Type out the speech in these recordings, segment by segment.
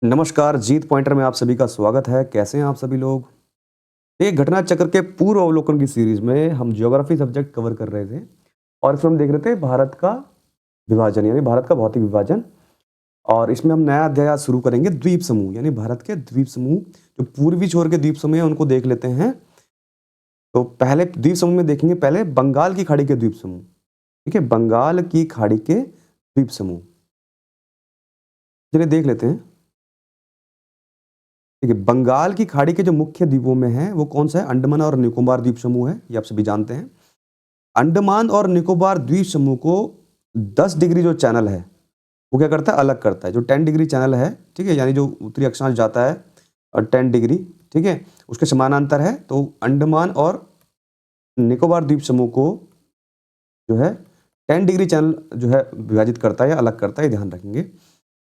नमस्कार, जीत पॉइंटर में आप सभी का स्वागत है। कैसे हैं आप सभी लोग? एक घटना चक्र के पूर्व अवलोकन की सीरीज़ में हम ज्योग्राफी सब्जेक्ट कवर कर रहे थे और इसमें हम देख रहे थे भारत का विभाजन यानी भारत का भौतिक विभाजन। और इसमें हम नया अध्याय आज शुरू करेंगे द्वीप समूह यानी भारत के द्वीप समूह। जो पूर्वी छोर के द्वीप समूह हैं उनको देख लेते हैं। तो पहले द्वीप समूह में देखेंगे पहले बंगाल की खाड़ी के द्वीप समूह। ठीक है? बंगाल की खाड़ी के द्वीप समूह। चलिए देख लेते हैं। देखिए, बंगाल की खाड़ी के जो मुख्य द्वीपों में है वो कौन सा है? अंडमान और निकोबार द्वीप समूह है, ये आप सभी जानते हैं। अंडमान और निकोबार द्वीप समूह को 10 डिग्री जो चैनल है वो क्या करता है? अलग करता है। जो 10 डिग्री चैनल है, ठीक है, यानी जो उत्तरी अक्षांश जाता है और 10 डिग्री, ठीक है, उसके समानांतर है। तो अंडमान और निकोबार द्वीप समूह को जो है 10 डिग्री चैनल जो है विभाजित करता है या अलग करता है, ये ध्यान रखेंगे।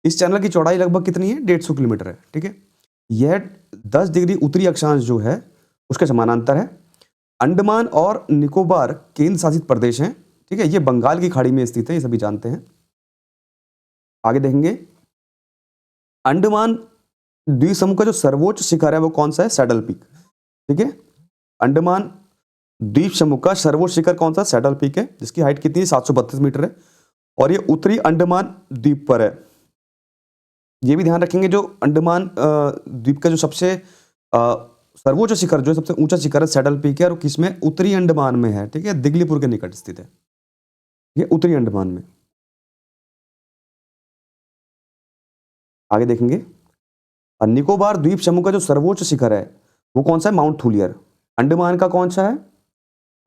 इस चैनल की चौड़ाई लगभग कितनी है? 150 किलोमीटर है। ठीक है, यह 10 डिग्री उत्तरी अक्षांश जो है उसके समानांतर है। अंडमान और निकोबार केंद्र शासित प्रदेश हैं। ठीक है, ये बंगाल की खाड़ी में स्थित है, ये सभी जानते हैं। आगे देखेंगे, अंडमान द्वीप समूह का जो सर्वोच्च शिखर है वो कौन सा है? Saddle peak. ठीक है, अंडमान द्वीप समूह का सर्वोच्च शिखर कौन सा? सैडल पीक है, जिसकी हाइट कितनी है? 732 मीटर है और ये उत्तरी अंडमान द्वीप पर है। ये भी ध्यान रखेंगे, जो अंडमान द्वीप का जो सबसे सर्वोच्च शिखर, जो सबसे ऊंचा शिखर है, सैडल पीक है और किसमें? उत्तरी अंडमान में है। ठीक है, दिगलीपुर के निकट स्थित है, ये उत्तरी अंडमान में। आगे देखेंगे, निकोबार द्वीप समूह का जो सर्वोच्च शिखर है वो कौन सा है? माउंट थूलियर। अंडमान का कौन सा है?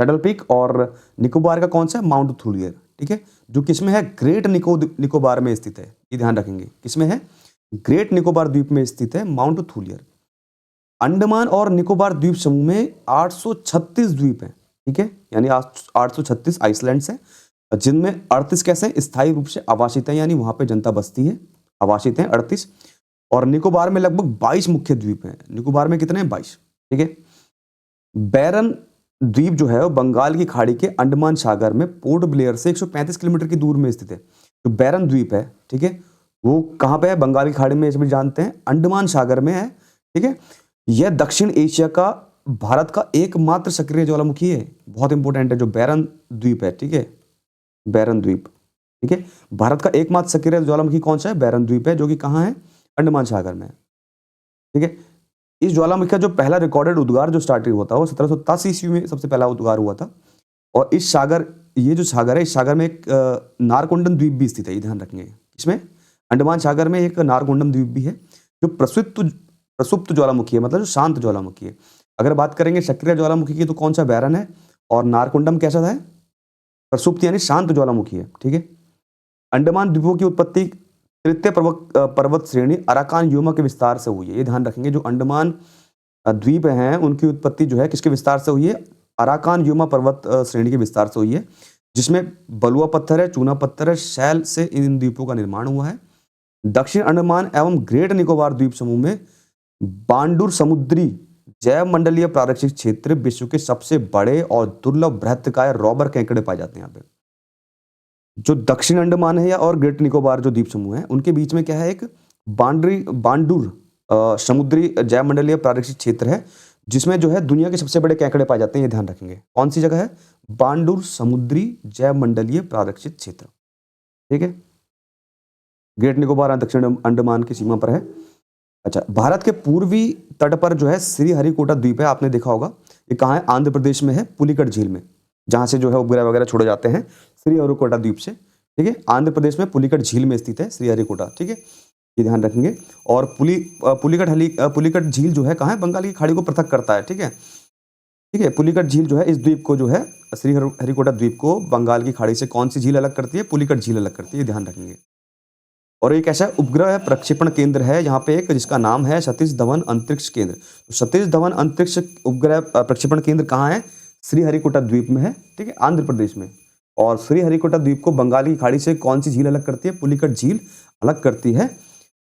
सैडल पीक, और निकोबार का कौन सा है? माउंट थूलियर। ठीक है, जो किसमें है? ग्रेट निकोबार में स्थित है, ये ध्यान रखेंगे। किसमें है? ग्रेट निकोबार द्वीप में स्थित है माउंट थूलियर। अंडमान और निकोबार द्वीप समूह में 836 द्वीप हैं। ठीक है, यानी 836 आइसलैंड्स हैं, जिनमें 38 कैसे हैं? स्थायी रूप से आवासित हैं, यानी वहां पे जनता बसती है, आवासित हैं 38। और निकोबार में लगभग 22 मुख्य द्वीप हैं। निकोबार में कितने हैं? 22। ठीक है, बैरन द्वीप जो है वो बंगाल की खाड़ी के अंडमान सागर में पोर्ट ब्लेयर से 135 किलोमीटर की दूर में स्थित है। जो बैरन द्वीप है, ठीक है, वो कहाँ पे है? बंगाल की खाड़ी में, सभी जानते हैं, अंडमान सागर में है। ठीक है, यह दक्षिण एशिया का, भारत का एकमात्र सक्रिय ज्वालामुखी है। बहुत इंपॉर्टेंट है जो बैरन द्वीप है। ठीक है, बैरन द्वीप। ठीक है, भारत का एकमात्र सक्रिय ज्वालामुखी कौन सा है? बैरन द्वीप है, जो कि कहाँ है? अंडमान सागर में है। ठीक है, इस ज्वालामुखी का जो पहला रिकॉर्डेड उद्गार जो स्टार्ट हुआ था वो 1787 ईस्वी में सबसे पहला उद्गार हुआ था। और इस सागर, ये जो सागर है, इस सागर में एक नारकोंडम द्वीप भी स्थित है, ये ध्यान रखेंगे। इसमें अंडमान सागर में एक नारकोंडम द्वीप भी है, जो प्रसुप्त ज्वालामुखी है, मतलब जो शांत ज्वालामुखी है। अगर बात करेंगे सक्रिय ज्वालामुखी की तो कौन सा? बैरन है। और नारकोंडम कैसा है? प्रसुप्त यानी शांत ज्वालामुखी है। ठीक है, अंडमान द्वीपों की उत्पत्ति तृतीय पर्वत श्रेणी अराकान यूमा के विस्तार से हुई है, ये ध्यान रखेंगे। जो अंडमान द्वीप हैं उनकी उत्पत्ति जो है किसके विस्तार से हुई है? अराकान यूमा पर्वत श्रेणी के विस्तार से हुई है, जिसमें बलुआ पत्थर है, चूना पत्थर है, शैल से इन द्वीपों का निर्माण हुआ है। दक्षिण अंडमान एवं ग्रेट निकोबार द्वीप समूह में बांडुर समुद्री जैव मंडलीय प्रारक्षित क्षेत्र विश्व के सबसे बड़े और दुर्लभ बृहत्तकाय रॉबर केकड़े पाए जाते हैं यहाँ पे। जो दक्षिण अंडमान है या और ग्रेट निकोबार जो द्वीप समूह है, उनके बीच में क्या है? एक बांडुर समुद्री जैव मंडलीय प्रारक्षित क्षेत्र है, जिसमें जो है दुनिया के सबसे बड़े केकड़े पाए जाते हैं, ये ध्यान रखेंगे। कौन सी जगह है? बांडुर समुद्री जैव मंडलीय प्रारक्षित क्षेत्र। ठीक है, ग्रेट निकोबार दक्षिण अंडमान की सीमा पर है। अच्छा, भारत के पूर्वी तट पर जो है श्रीहरिकोटा द्वीप है, आपने देखा होगा। ये कहाँ है? आंध्र प्रदेश में है, पुलिकट झील में, जहां से जो है उपग्रह वगैरह छोड़े जाते हैं श्रीहरिकोटा द्वीप से। ठीक है, आंध्र प्रदेश में पुलिकट झील में स्थित है श्रीहरिकोटा। ठीक है, ये ध्यान रखेंगे। और पुलिकट झील जो है कहाँ है? बंगाल की खाड़ी को पृथक करता है। ठीक है, ठीक है, पुलिकट झील जो है इस द्वीप को, जो है श्रीहरिकोटा द्वीप को बंगाल की खाड़ी से कौन सी झील अलग करती है? पुलिकट झील अलग करती है, ध्यान रखेंगे। और एक ऐसा उपग्रह प्रक्षेपण केंद्र है यहाँ पे एक, जिसका नाम है सतीश धवन अंतरिक्ष केंद्र। तो सतीश धवन अंतरिक्ष उपग्रह प्रक्षेपण केंद्र कहाँ है? श्रीहरिकोटा द्वीप में है। ठीक है, आंध्र प्रदेश में। और श्रीहरिकोटा द्वीप को बंगाल की खाड़ी से कौन सी झील अलग करती है? पुलिकट झील अलग करती है।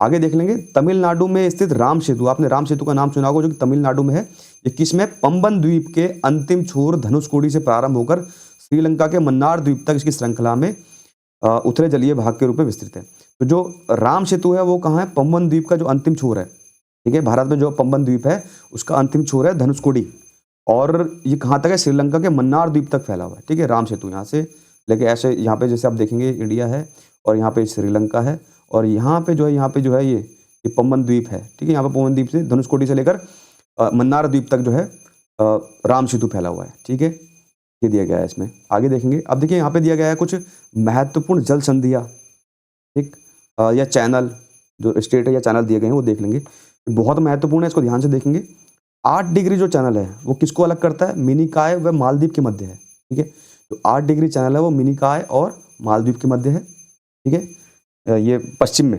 आगे देख लेंगे, तमिलनाडु में स्थित राम सेतु, आपने राम सेतु का नाम सुना होगा, जो कि तमिलनाडु में है। ये किसमें? पंबन द्वीप के अंतिम छोर धनुषकोडी से प्रारंभ होकर श्रीलंका के मन्नार द्वीप तक इसकी श्रृंखला में उथले जलीय भाग के रूप में विस्तृत है। तो जो राम सेतु है वो कहाँ है? पंबन द्वीप का जो अंतिम छोर है, ठीक है, भारत में जो पंबन द्वीप है उसका अंतिम छोर है धनुषकोडी, और ये कहाँ तक है? श्रीलंका के मन्नार द्वीप तक फैला हुआ है, ठीक है, राम सेतु यहाँ से लेके ऐसे यहाँ पे जैसे आप देखेंगे इंडिया है और यहाँ पे श्रीलंका है, और यहाँ पे जो है ये पंबन द्वीप है, ठीक है, यहाँ पे पंबन द्वीप से धनुषकोडी से लेकर मन्नार द्वीप तक जो है राम सेतु फैला हुआ है, ठीक है, ये दिया गया है इसमें। आगे देखेंगे, अब देखिए यहाँ पे दिया गया है कुछ महत्वपूर्ण जल संधियाँ, ठीक, या चैनल, जो स्टेट है या चैनल दिए गए हैं वो देख लेंगे, बहुत महत्वपूर्ण है, इसको ध्यान से देखेंगे। 8 डिग्री जो चैनल है वो किसको अलग करता है? मिनिकॉय व मालदीव के मध्य है, ठीक है, तो 8 डिग्री चैनल है वो मिनिकॉय और मालदीव के मध्य है, ठीक है, ये पश्चिम में,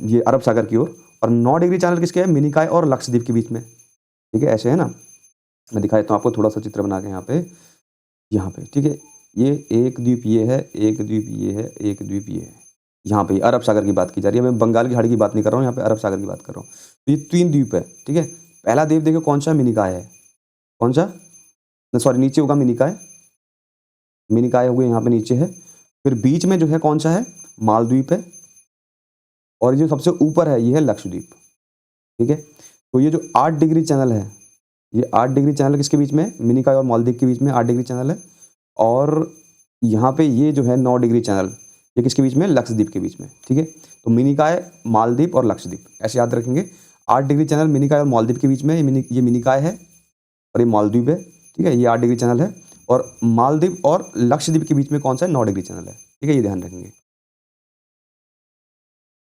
ये अरब सागर की ओर, और 9 डिग्री चैनल किसके है? मिनिकॉय और लक्षद्वीप के बीच में, ठीक है, ऐसे है ना। मैं दिखा देता हूँ आपको थोड़ा सा चित्र बना के यहाँ पे, ठीक है, ये एक द्वीप ये है, एक द्वीप ये है, एक द्वीप ये है, यहाँ पे अरब सागर की बात की जा रही है, मैं बंगाल की खाड़ी की बात नहीं कर रहा हूँ, यहाँ पे अरब सागर की बात कर रहा हूँ। तो ये 3 द्वीप है, ठीक है, पहला द्वीप देखो कौन सा? मिनिकॉय है, कौन सा? सॉरी नीचे होगा मिनिकॉय, मिनिकॉय हो गया यहाँ पे नीचे है, फिर बीच में जो है कौन सा है? मालद्वीप है, और जो सबसे ऊपर है ये है लक्षद्वीप, ठीक है। तो ये जो 8 डिग्री चैनल है, ये 8 डिग्री चैनल किसके बीच में? मिनिकॉय और मालदीव के बीच में 8 डिग्री चैनल है, और यहाँ पे ये जो है 9 डिग्री चैनल, ये किसके बीच में? लक्षद्वीप के बीच में, ठीक है। तो मिनिकॉय, मालदीव और लक्षद्वीप ऐसे याद रखेंगे। 8 डिग्री चैनल मिनिकॉय और मालदीव के बीच में, ये मिनिकॉय है और ये मालदीव है, ठीक है, ये 8 डिग्री चैनल है, और मालदीव और लक्षद्वीप के बीच में कौन सा है? 9 डिग्री चैनल है, ठीक है, ये ध्यान रखेंगे।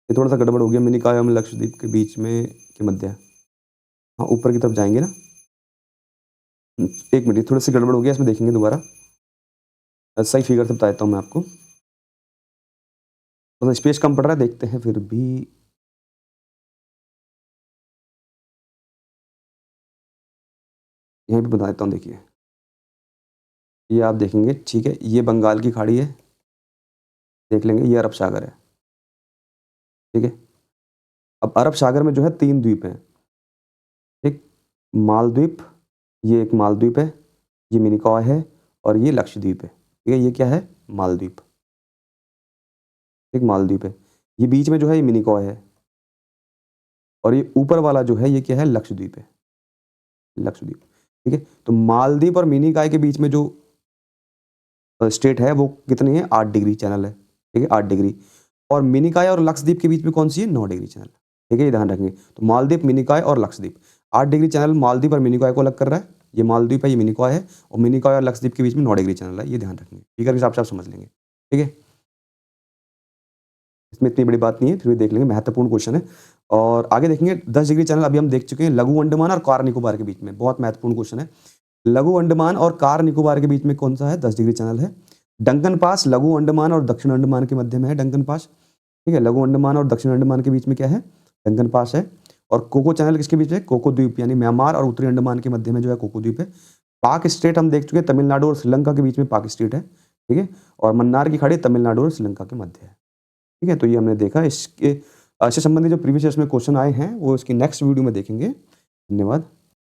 ये थोड़ा सा गड़बड़ हो गया, मिनिकॉय और लक्षद्वीप के बीच में के मध्य, हाँ ऊपर की तरफ जाएंगे ना, एक मिनट, थोड़ी सी गड़बड़ हो गया, इसमें देखेंगे दोबारा, सही फिगर से बता देता हूँ मैं आपको, तो स्पेस कम पड़ रहा है, देखते हैं फिर भी, यहीं पे बता देता हूँ, देखिए ये आप देखेंगे, ठीक है, ये बंगाल की खाड़ी है, देख लेंगे, ये अरब सागर है, ठीक है। अब अरब सागर में जो है 3 द्वीप हैं, एक मालद्वीप, ये एक मालद्वीप है, ये मिनिकॉय है, और ये लक्षद्वीप है, ठीक है, ये क्या है? मालद्वीप, एक मालद्वीप है, ये बीच में जो है ये मिनिकॉय है, और ये ऊपर वाला जो है ये क्या है? लक्षद्वीप है, लक्षद्वीप, ठीक है। तो मालदीव और मिनिकॉय के बीच में जो स्टेट है वो कितनी है? 8 डिग्री चैनल है, ठीक है, 8 डिग्री, और मिनिकॉय और लक्षद्वीप के बीच में कौन सी है? 9 डिग्री चैनल, ठीक है, ये ध्यान रखेंगे। तो मालदीव, मिनिकॉय और लक्षद्वीप, 8 डिग्री चैनल मालदीव और मिनिकॉय को अलग कर रहा है, ये मालदीव है, ये मिनिकॉय है, और मिनिकॉय और लक्षद्वीप के बीच में 9 डिग्री चैनल है, ये ध्यान रखेंगे, ठीक है, हिसाब से आप समझ लेंगे, ठीक है। इसमें इतनी बड़ी बात नहीं है, फिर भी देख लेंगे, महत्वपूर्ण क्वेश्चन है। और आगे देखेंगे 10 डिग्री चैनल अभी हम देख चुके हैं, लघु अंडमान और कार निकोबार के बीच में, बहुत महत्वपूर्ण क्वेश्चन है। लघु अंडमान और कार निकोबार के बीच में कौन सा है? 10 डिग्री चैनल है। डंकन पास लघु अंडमान और दक्षिण अंडमान के मध्य में है डंकन पास, ठीक है, लघु अंडमान और दक्षिण अंडमान के बीच में क्या है? डंकन पास है। और कोको चैनल किसके बीच में? कोको द्वीप, यानी म्यांमार और उत्तरी अंडमान के मध्य में जो है कोको द्वीप है। पाक स्टेट हम देख चुके हैं, तमिलनाडु और श्रीलंका के बीच में पाक स्टेट है, ठीक है, और मन्नार की खाड़ी तमिलनाडु और श्रीलंका के मध्य है, ठीक है। तो ये हमने देखा, इसके संबंधित जो प्रीवियस ईयर्स में क्वेश्चन आए हैं वो इसकी नेक्स्ट वीडियो में देखेंगे। धन्यवाद।